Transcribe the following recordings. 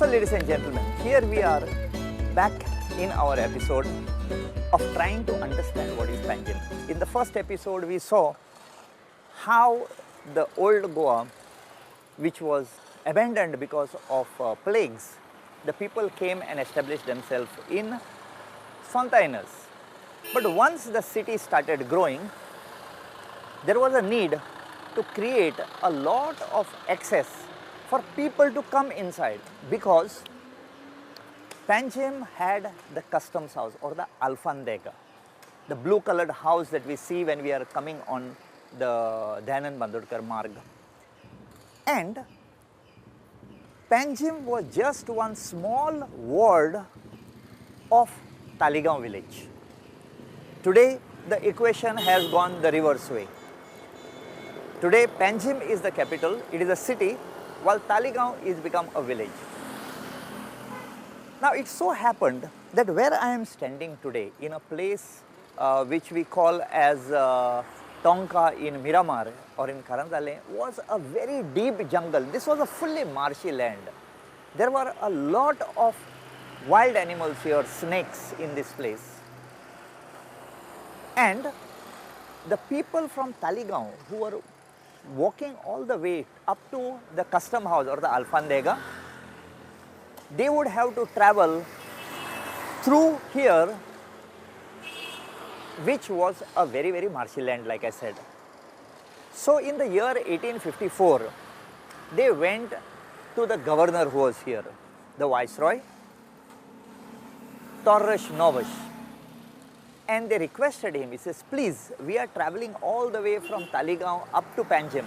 So ladies and gentlemen, here we are back in our episode of trying to understand what is Panjim. In the first episode we saw how the old Goa, which was abandoned because of plagues, the people came and established themselves in containers. But once the city started growing, there was a need to create a lot of access for people to come inside, because Panjim had the customs house or the Alfandega, the blue colored house that we see when we are coming on the Dayanand Bandodkar Marg. And Panjim was just one small ward of Taliegaon village. Today the equation has gone the reverse way. Today Panjim is the capital, it is a city, while Taliegaon is become a village. Now it so happened that where I am standing today, in a place which we call as Tonka in Miramar or in Karandale, was a very deep jungle. This was a fully marshy land. There were a lot of wild animals here, snakes in this place. And the people from Taliegaon who were walking all the way up to the custom house or the Alfandega, they would have to travel through here, which was a very, very marshy land, like I said. So in the year 1854, they went to the governor who was here, the Viceroy, Torres Novas, and they requested him. He says, please, we are traveling all the way from Taliegaon up to Panjim.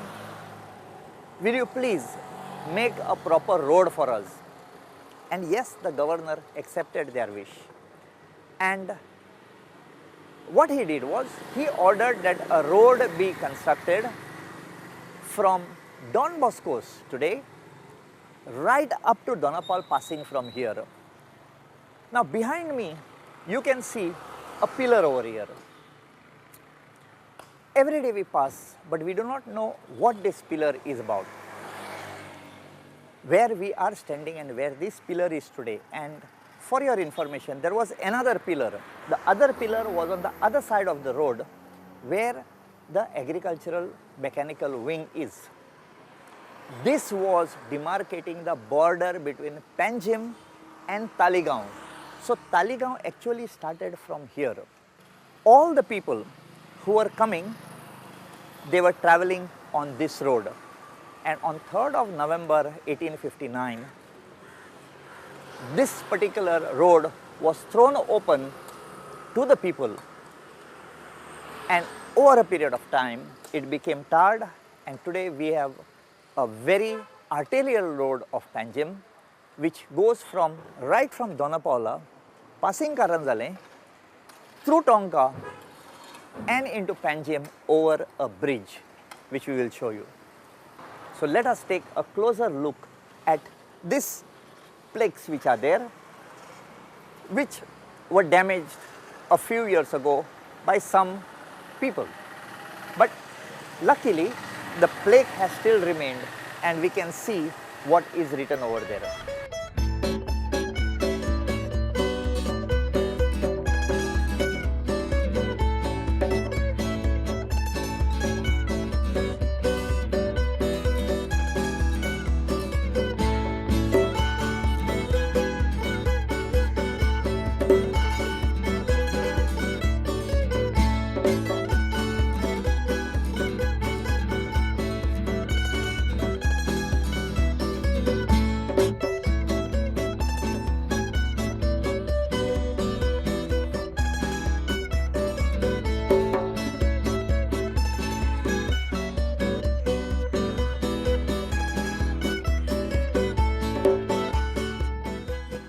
Will you please make a proper road for us? And yes, the governor accepted their wish. And what he did was, he ordered that a road be constructed from Don Bosco's today right up to Donapal, passing from here. Now behind me, you can see a pillar over here. Every day we pass, but we do not know what this pillar is about. Where we are standing and where this pillar is today. And for your information, there was another pillar. The other pillar was on the other side of the road, where the agricultural mechanical wing is. This was demarcating the border between Panjim and Taliegaon. So Taliegaon actually started from here. All the people who were coming, they were traveling on this road. And on 3rd of November 1859, this particular road was thrown open to the people, and over a period of time it became tarred, and today we have a very arterial road of Panjim, which goes from right from Donapala, passing Karanzale, through Tonka and into Panjim over a bridge, which we will show you. So let us take a closer look at these plaques which are there, which were damaged a few years ago by some people. But luckily the plaque has still remained, and we can see what is written over there.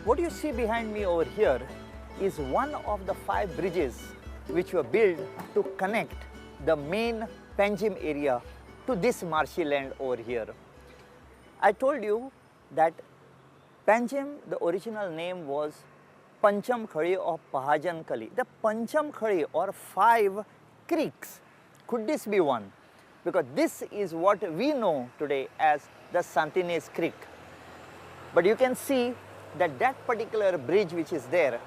What you see behind me over here is one of the 5 bridges which were built to connect the main Panjim area to this marshy land over here. I told you that Panjim, the original name was Pancham Khadi or Pahajan Kali. The Pancham Khadi or 5 creeks, could this be one? Because this is what we know today as the Santines Creek. But you can see that that particular bridge which is there,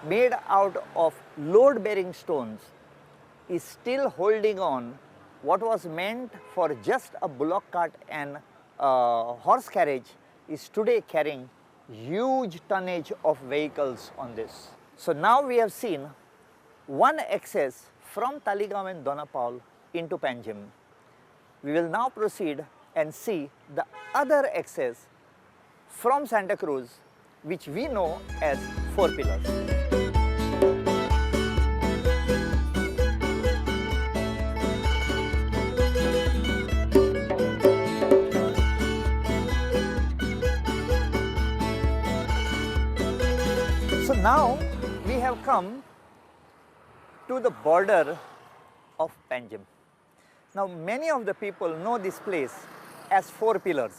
made out of load bearing stones, is still holding on. What was meant for just a bullock cart and horse carriage is today carrying huge tonnage of vehicles on this. So now we have seen one access from Taliegaon and Donapal into Panjim. We will now proceed and see the other access from Santa Cruz, which we know as Four Pillars. So now we have come to the border of Panjim. Now many of the people know this place as Four Pillars.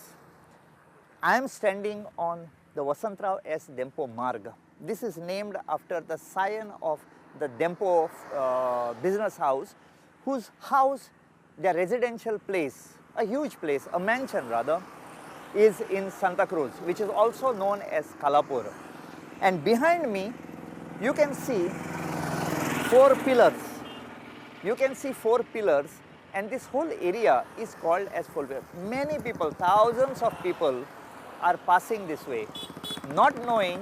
I am standing on the Vasantrao S. Dempo Marg. This is named after the scion of the Dempo business house, whose house, their residential place, a huge place, a mansion rather, is in Santa Cruz, which is also known as Kalapur. And behind me, you can see four pillars. You can see four pillars, and this whole area is called as Four Pillars. Many people, thousands of people are passing this way, not knowing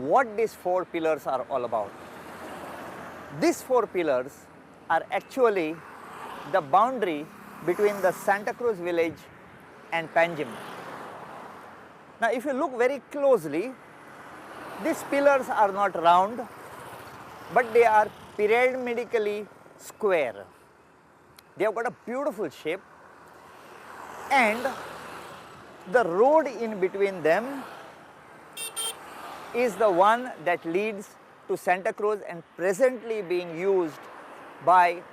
what these four pillars are all about. These four pillars are actually the boundary between the Santa Cruz village and Panjim. Now if you look very closely, these pillars are not round, but they are pyramidically square. They have got a beautiful shape, and the road in between them is the one that leads to Santa Cruz and presently being used by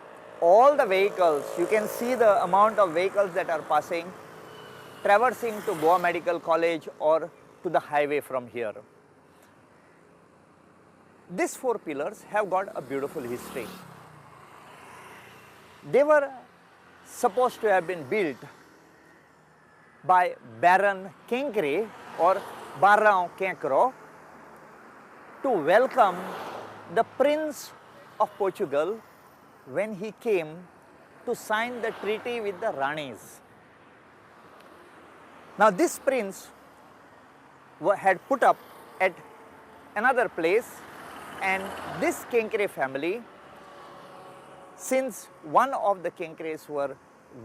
all the vehicles. You can see the amount of vehicles that are passing, traversing to Goa Medical College or to the highway from here. These four pillars have got a beautiful history. They were supposed to have been built by Baron Kenkre or Baron Kenkro to welcome the Prince of Portugal when he came to sign the treaty with the Ranis. Now this prince had put up at another place, and this Kenkre family, since one of the Kenkres were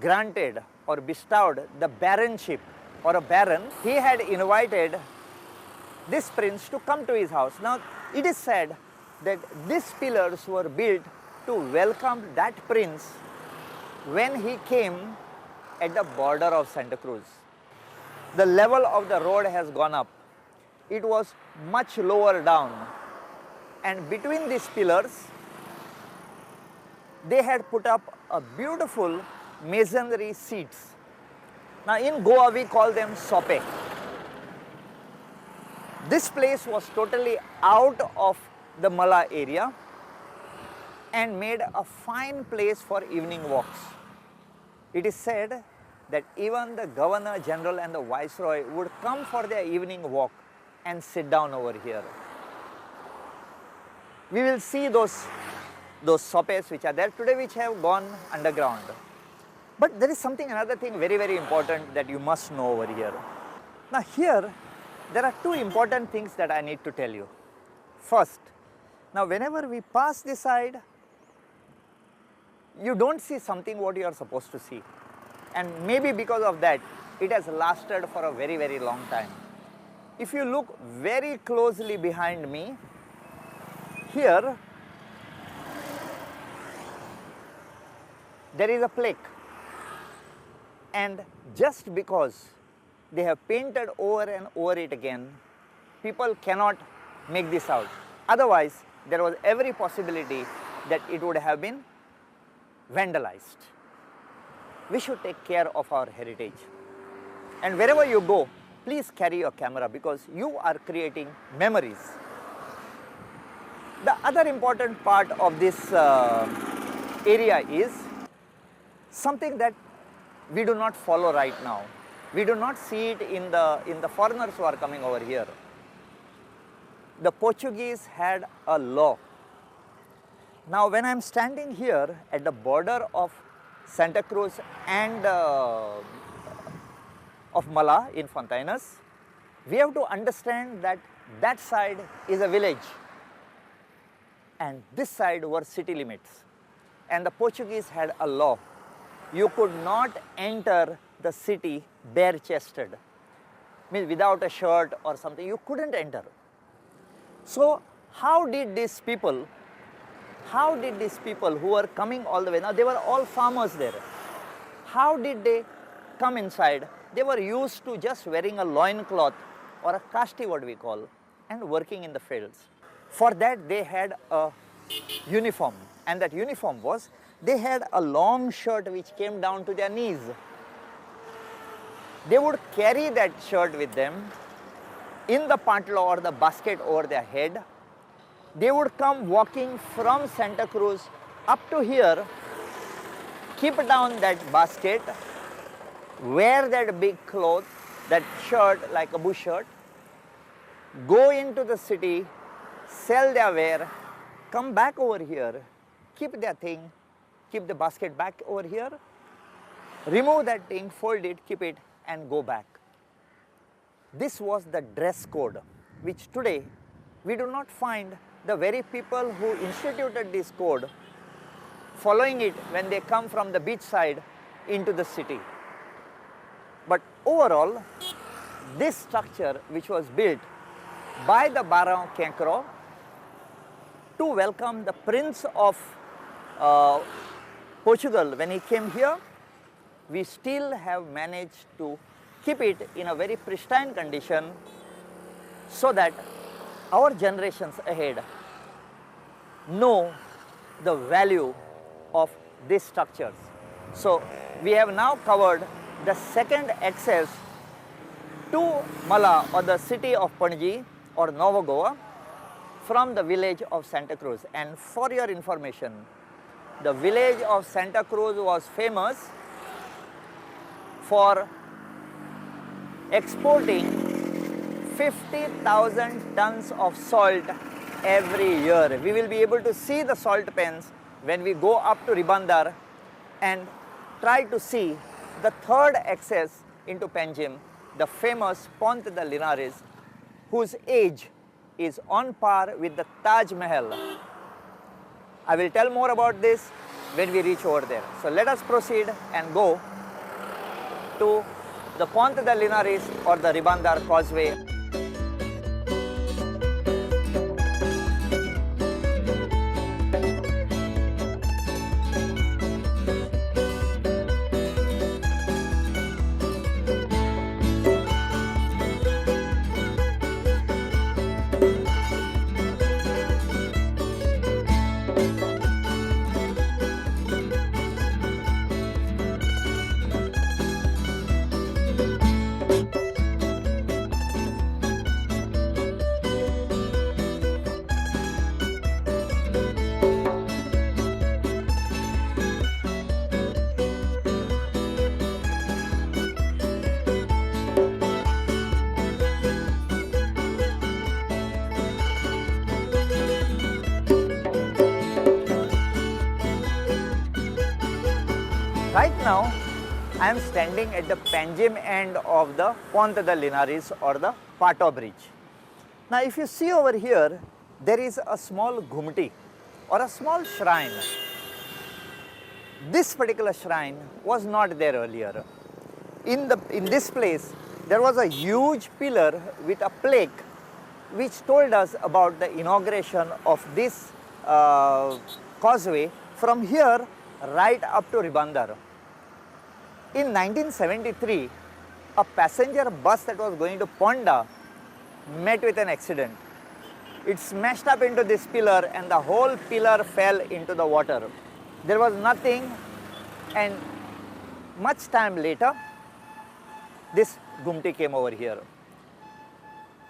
granted or bestowed the baronship or a baron, he had invited this prince to come to his house. Now it is said that these pillars were built to welcome that prince when he came at the border of Santa Cruz. The level of the road has gone up. It was much lower down, and between these pillars they had put up a beautiful masonry seats. Now in Goa we call them sope. This place was totally out of the Mala area and made a fine place for evening walks. It is said that even the Governor General and the Viceroy would come for their evening walk and sit down over here. We will see those sopes which are there today, which have gone underground. But there is another thing very, very important that you must know over here. Now here, there are two important things that I need to tell you. First, now whenever we pass this side, you don't see something what you are supposed to see. And maybe because of that, it has lasted for a very, very long time. If you look very closely behind me, here, there is a plaque. And just because they have painted over and over it again, people cannot make this out. Otherwise, there was every possibility that it would have been vandalized. We should take care of our heritage. And wherever you go, please carry your camera because you are creating memories. The other important part of this area is something that we do not follow right now. We do not see it in the foreigners who are coming over here. The Portuguese had a law. Now when I am standing here at the border of Santa Cruz and of Mala in Fontainhas, we have to understand that that side is a village and this side were city limits. And the Portuguese had a law. You could not enter the city bare-chested, means without a shirt or something, you couldn't enter. So how did these people who were coming all the way, now they were all farmers there, how did they come inside? They were used to just wearing a loin cloth or a kasti, what we call, and working in the fields. For that they had a uniform, and that uniform was, they had a long shirt which came down to their knees. They would carry that shirt with them in the pantla or the basket over their head. They would come walking from Santa Cruz up to here, keep down that basket, wear that big cloth, that shirt like a bush shirt, go into the city, sell their ware, come back over here, keep their thing, keep the basket back over here, remove that thing, fold it, keep it, and go back. This was the dress code, which today we do not find the very people who instituted this code following it when they come from the beach side into the city. But overall, this structure which was built by the Barão Quencro to welcome the Prince of Portugal when he came here, we still have managed to keep it in a very pristine condition so that our generations ahead know the value of these structures. So we have now covered the second access to Mala or the city of Panjim or Nova Goa from the village of Santa Cruz. And for your information, the village of Santa Cruz was famous for exporting 50,000 tons of salt every year. We will be able to see the salt pens when we go up to Ribandar and try to see the third access into Panjim, the famous Ponte de Linares, whose age is on par with the Taj Mahal. I will tell more about this when we reach over there. So let us proceed and go to the Ponte de Linares or the Ribandar Causeway. Right now, I am standing at the Panjim end of the Ponte de Linares or the Pato Bridge. Now, if you see over here, there is a small gumti or a small shrine. This particular shrine was not there earlier. In this place, there was a huge pillar with a plaque which told us about the inauguration of this causeway from here right up to Ribandar. In 1973, a passenger bus that was going to Ponda met with an accident. It smashed up into this pillar and the whole pillar fell into the water. There was nothing, and much time later, this gumti came over here.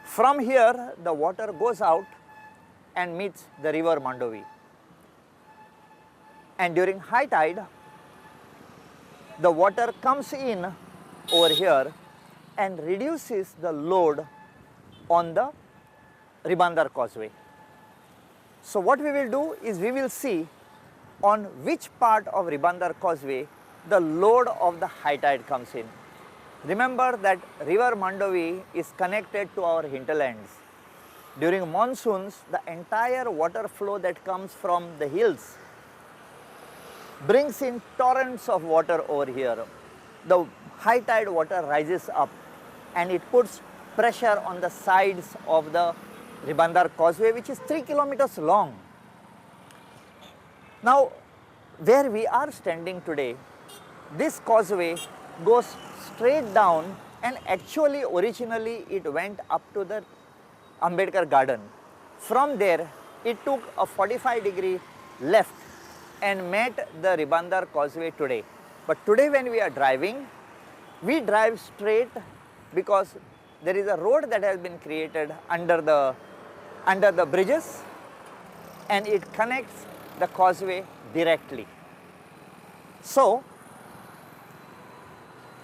From here, the water goes out and meets the river Mandovi. And during high tide, the water comes in over here and reduces the load on the Ribandar causeway. So what we will do is we will see on which part of Ribandar causeway the load of the high tide comes in. Remember that river Mandovi is connected to our hinterlands. During monsoons, the entire water flow that comes from the hills brings in torrents of water over here. The high tide water rises up and it puts pressure on the sides of the Ribandar causeway, which is 3 kilometers long. Now, where we are standing today, this causeway goes straight down, and actually originally it went up to the Ambedkar garden. From there it took a 45-degree left and met the Ribandar causeway today. But today when we are driving, we drive straight because there is a road that has been created under the bridges, and it connects the causeway directly. So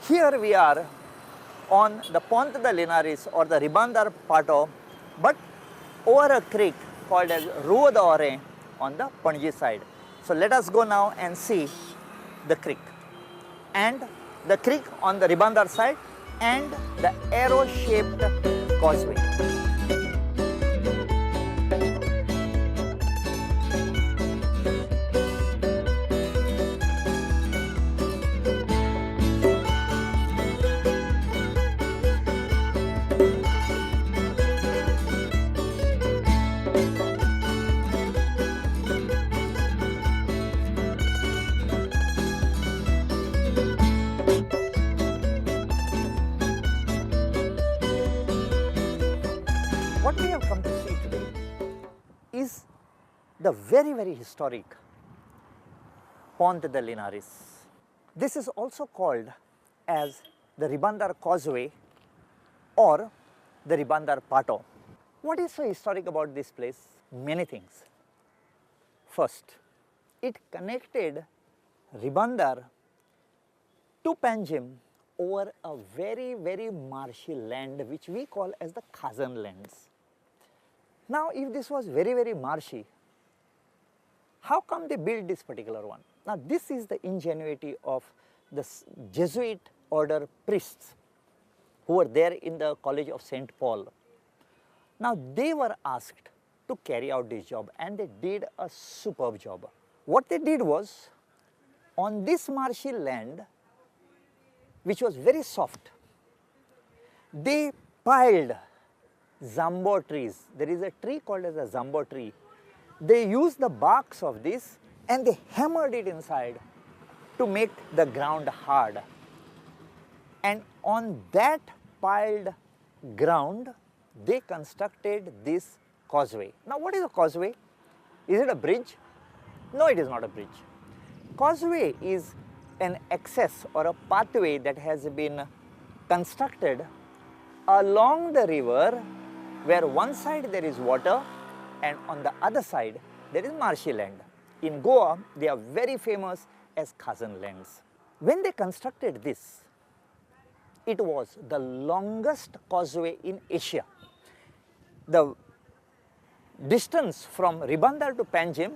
here we are on the Pont de Linares or the Ribandar Pato, but over a creek called as Rua de Ore on the Panjim side. So let us go now and see the creek, and the creek on the Ribandar side and the arrow-shaped causeway. What we have come to see today is the very historic Pont de Linares. This is also called as the Ribandar Causeway or the Ribandar Pato. What is so historic about this place? Many things. First, it connected Ribandar to Panjim over a very marshy land which we call as the Khazan lands. Now, if this was very marshy, how come they built this particular one? Now, this is the ingenuity of the Jesuit order priests who were there in the College of St. Paul. Now, they were asked to carry out this job, and they did a superb job. What they did was, on this marshy land, which was very soft, they piled zambo trees. There is a tree called as a zambo tree. They used the barks of this and they hammered it inside to make the ground hard. And on that piled ground, they constructed this causeway. Now, what is a causeway? Is it a bridge? No, it is not a bridge. Causeway is an access or a pathway that has been constructed along the river, where one side there is water and on the other side there is marshy land. In Goa, they are very famous as Khazan lands. When they constructed this, it was the longest causeway in Asia. The distance from Ribandar to Panjim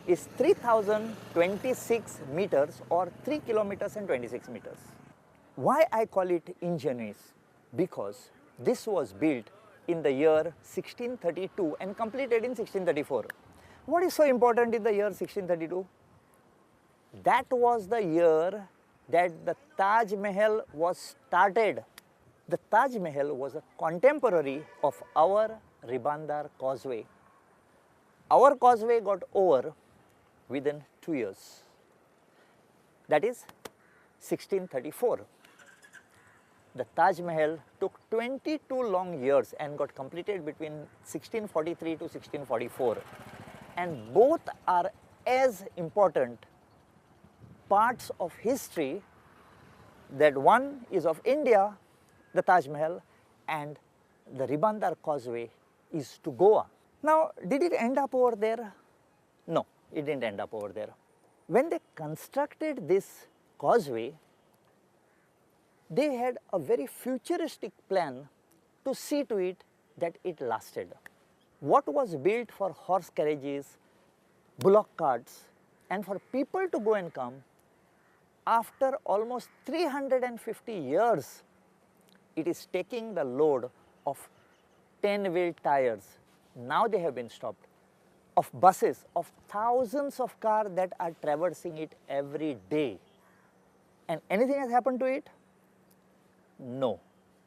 is 3026 meters or 3 kilometers and 26 meters. Why I call it ingenious? Because this was built in the year 1632 and completed in 1634. What is so important in the year 1632? That was the year that the Taj Mahal was started. The Taj Mahal was a contemporary of our Ribandar causeway. Our causeway got over within 2 years. That is 1634. The Taj Mahal took 22 long years and got completed between 1643 to 1644. And both are as important parts of history, that one is of India, the Taj Mahal, and the Ribandar causeway is to Goa. Now, did it end up over there? No, it didn't end up over there. When they constructed this causeway, they had a very futuristic plan to see to it that it lasted. What was built for horse carriages, bullock carts, and for people to go and come, after almost 350 years, it is taking the load of 10-wheel tires. Now they have been stopped, of buses, of thousands of cars that are traversing it every day. And anything has happened to it? No.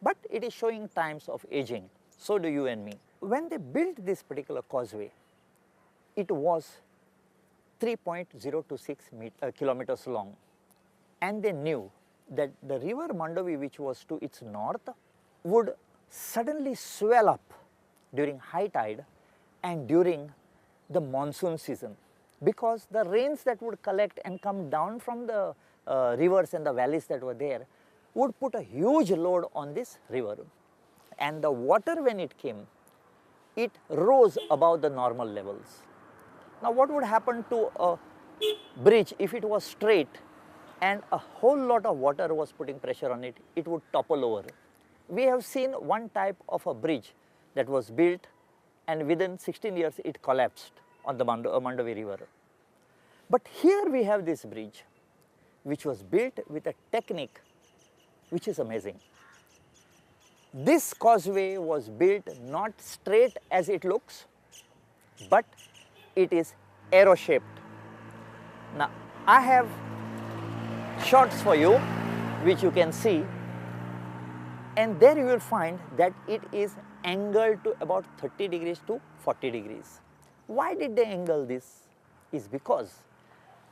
But it is showing times of aging. So do you and me. When they built this particular causeway, it was 3.026 kilometers long. And they knew that the river Mandovi, which was to its north, would suddenly swell up during high tide and during the monsoon season, because the rains that would collect and come down from the rivers and the valleys that were there would put a huge load on this river. And the water, when it came, it rose above the normal levels. Now what would happen to a bridge if it was straight and a whole lot of water was putting pressure on it? It would topple over. We have seen one type of a bridge that was built, and within 16 years it collapsed on the Mandovi river. But here we have this bridge which was built with a technique which is amazing. This causeway was built not straight as it looks, but it is arrow shaped. Now I have shots for you which you can see, and there you will find that it is angled to about 30 degrees to 40 degrees. Why did they angle this? Is because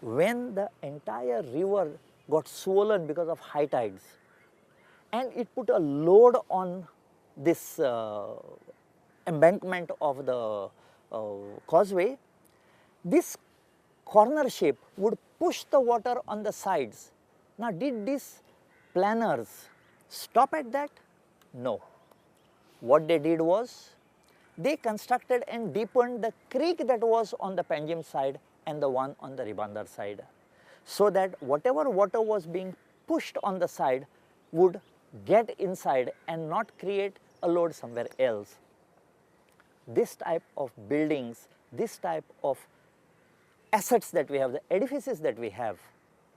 when the entire river got swollen because of high tides and it put a load on this embankment of the causeway, this corner shape would push the water on the sides. Now did these planners stop at that? No. What they did was, they constructed and deepened the creek that was on the Panjim side and the one on the Ribandar side, so that whatever water was being pushed on the side would get inside and not create a load somewhere else. This type of buildings, this type of assets that we have, the edifices that we have,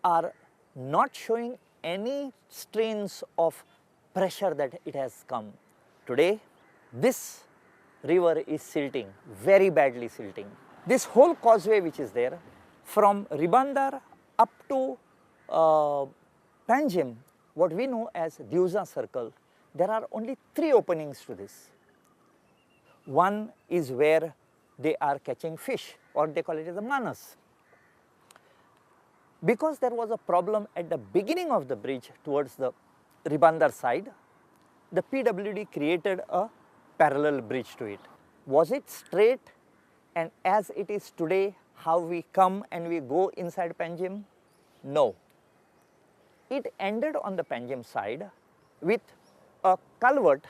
are not showing any strains of pressure that it has come. Today, this river is silting, very badly silting. This whole causeway which is there, from Ribandar up to Panjim, what we know as Diuza Circle, there are only 3 openings to this. One is where they are catching fish, or they call it as a manas. Because there was a problem at the beginning of the bridge towards the Ribandar side, the PWD created a parallel bridge to it. Was it straight and as it is today, how we come and we go inside Panjim? No. It ended on the Panjim side with a culvert,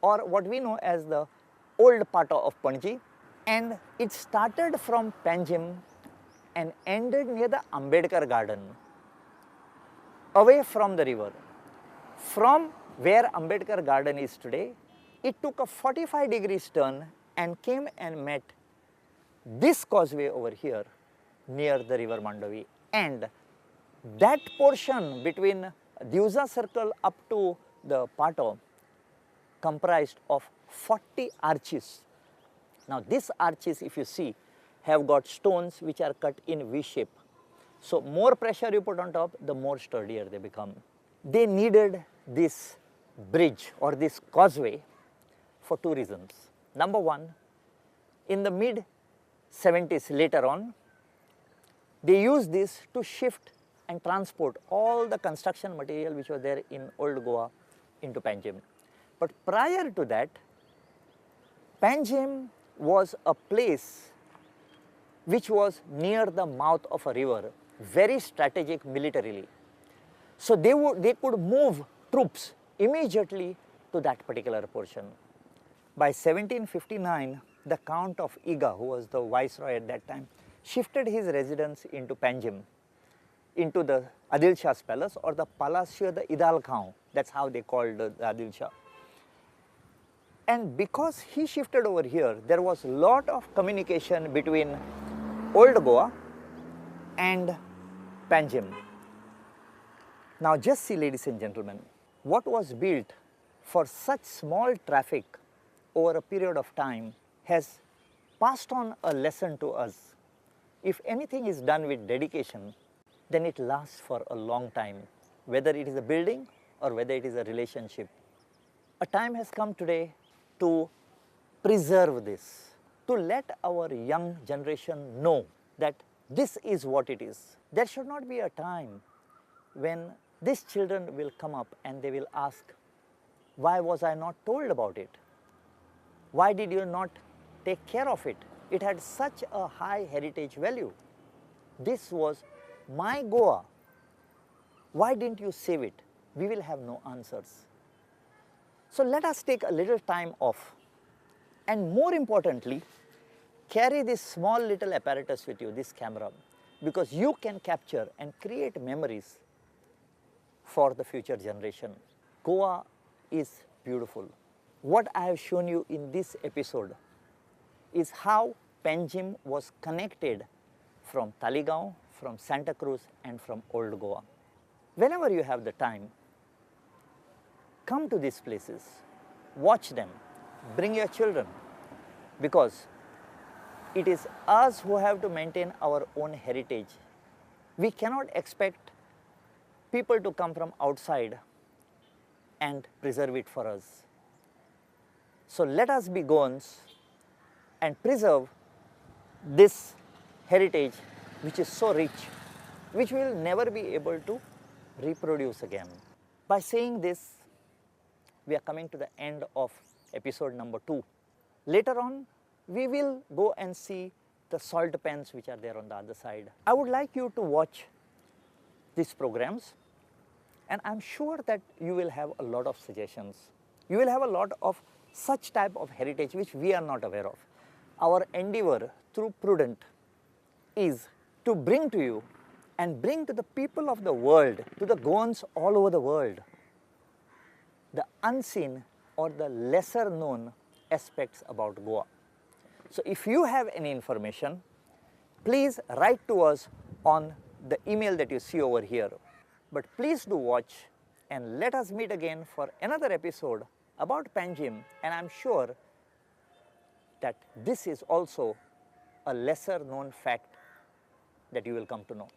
or what we know as the old Pata of Panji, and it started from Panjim and ended near the Ambedkar garden, away from the river. From where Ambedkar garden is today, it took a 45 degrees turn and came and met this causeway over here near the river Mandovi. And that portion between Diuza Circle up to the Pato comprised of 40 arches. Now these arches, if you see, have got stones which are cut in V shape. So more pressure you put on top, the more sturdier they become. They needed this bridge or this causeway for 2 reasons. Number one, in the mid 70s later on, they used this to shift and transport all the construction material which was there in old Goa into Panjim. But prior to that, Panjim was a place which was near the mouth of a river, very strategic militarily. So they could move troops immediately to that particular portion. By 1759, the Count of Iga, who was the viceroy at that time, shifted his residence into Panjim. into the Adil Shah's palace, or the Palacio de Hidalgo. That's how they called the Adil Shah. And because he shifted over here, there was a lot of communication between Old Goa and Panjim. Now just see, ladies and gentlemen, what was built for such small traffic over a period of time has passed on a lesson to us. If anything is done with dedication, then it lasts for a long time, whether it is a building or whether it is a relationship. A time has come today to preserve this, to let our young generation know that this is what it is. There should not be a time when these children will come up and they will ask, why was I not told about it? Why did you not take care of it? It had such a high heritage value. This was my Goa. Why didn't you save it? We will have no answers. So let us take a little time off, and more importantly, carry this small little apparatus with you, this camera, because you can capture and create memories for the future generation. Goa is beautiful. What I have shown you in this episode is how Panjim was connected from Taliegaon, from Santa Cruz, and from Old Goa. Whenever you have the time, come to these places, watch them, bring your children, because it is us who have to maintain our own heritage. We cannot expect people to come from outside and preserve it for us. So let us be Goans and preserve this heritage which is so rich, which we will never be able to reproduce again. By saying this, we are coming to the end of episode number 2. Later on, we will go and see the salt pans which are there on the other side. I would like you to watch these programs, and I'm sure that you will have a lot of suggestions. You will have a lot of such type of heritage which we are not aware of. Our endeavor through Prudent is to bring to you and bring to the people of the world, to the Goans all over the world, the unseen or the lesser known aspects about Goa. So if you have any information, please write to us on the email that you see over here. But please do watch, and let us meet again for another episode about Panjim, and I'm sure that this is also a lesser known fact that you will come to know.